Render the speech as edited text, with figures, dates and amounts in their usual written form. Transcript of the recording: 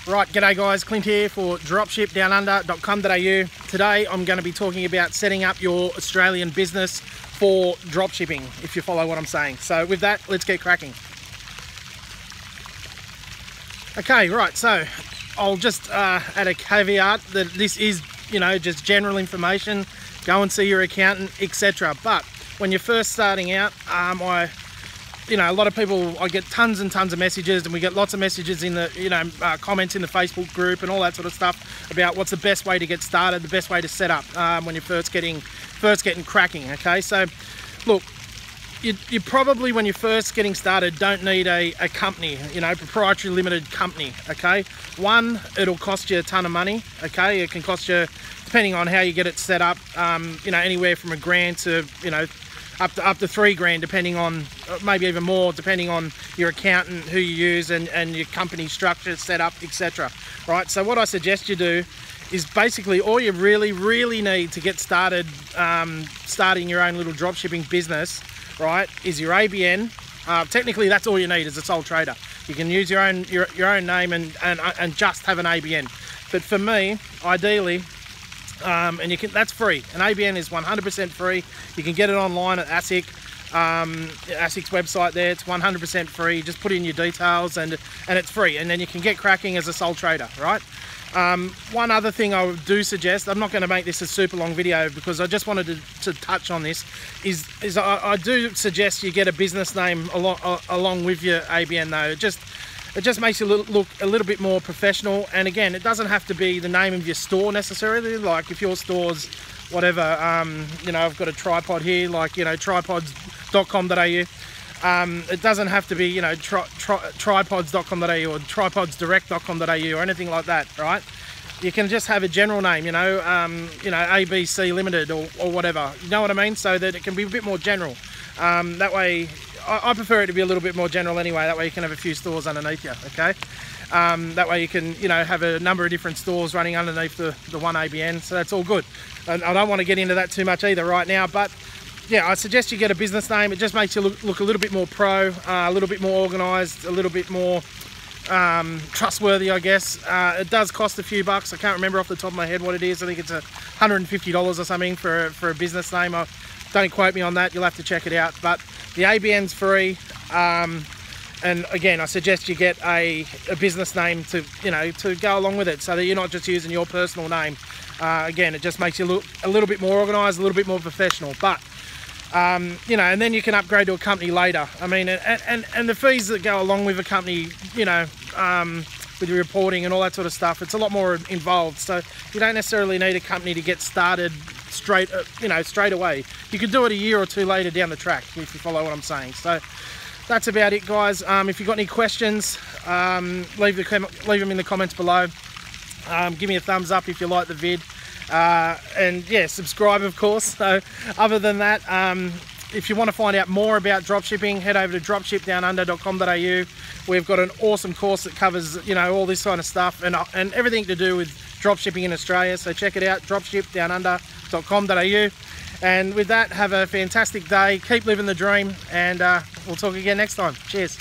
Right, g'day guys, Clint here for dropshipdownunder.com.au. Today I'm going to be talking about setting up your Australian business for dropshipping, if you follow what I'm saying. So with that, let's get cracking. Okay, right, so I'll just add a caveat that this is, just general information. Go and see your accountant, etc. But when you're first starting out, a lot of people, I get tons and tons of messages, and we get lots of messages in the, comments in the Facebook group and all that sort of stuff about what's the best way to get started, the best way to set up when you're first getting cracking. Okay, so look, you probably, when you're first getting started, don't need a company, proprietary limited company. Okay, one, it'll cost you a ton of money. Okay, it can cost you, depending on how you get it set up, anywhere from $1,000 to up to $3,000, depending on, maybe even more, depending on your accountant, who you use, and your company structure, setup, etc. Right, so what I suggest you do is basically all you really need to get started, starting your own little dropshipping business, right, is your ABN. Technically that's all you need as a sole trader. You can use your own name and just have an ABN. But for me, ideally, and that's free. An ABN is 100% free. You can get it online at ASIC, ASIC's website there. It's 100% free. Just put in your details and it's free, and then you can get cracking as a sole trader, right? One other thing I do suggest, I'm not going to make this a super long video because I just wanted to touch on this, is I do suggest you get a business name along with your ABN though. It just makes you look a little bit more professional. And again, it doesn't have to be the name of your store necessarily. Like if your store's whatever, I've got a tripod here, like, tripods.com.au. It doesn't have to be, tripods.com.au or tripodsdirect.com.au or anything like that, right? You can just have a general name, ABC Limited or whatever, you know what I mean? So that it can be a bit more general. That way, I prefer it to be a little bit more general anyway. That way you can have a few stores underneath you, okay? That way you can, have a number of different stores running underneath the one ABN, so that's all good. And I don't want to get into that too much either right now, but yeah, I suggest you get a business name. It just makes you look a little bit more pro, a little bit more organised, a little bit more trustworthy, I guess. It does cost a few bucks. I can't remember off the top of my head what it is. I think it's $150 or something for a business name. Don't quote me on that, you'll have to check it out. But the ABN's free, and again, I suggest you get a business name to go along with it, so that you're not just using your personal name. Again, it just makes you look a little bit more organised, a little bit more professional. But and then you can upgrade to a company later. I mean, and the fees that go along with a company, with your reporting and all that sort of stuff, it's a lot more involved. So you don't necessarily need a company to get started straight away. You could do it a year or two later down the track, if you follow what I'm saying. So that's about it, guys. If you've got any questions, leave them in the comments below. Give me a thumbs up if you like the vid, and yeah, subscribe of course. So other than that, if you want to find out more about dropshipping, head over to dropshipdownunder.com.au. We've got an awesome course that covers all this kind of stuff and everything to do with dropshipping in Australia. So check it out, dropshipdownunder.com.au. And with that, have a fantastic day, keep living the dream, and we'll talk again next time. Cheers.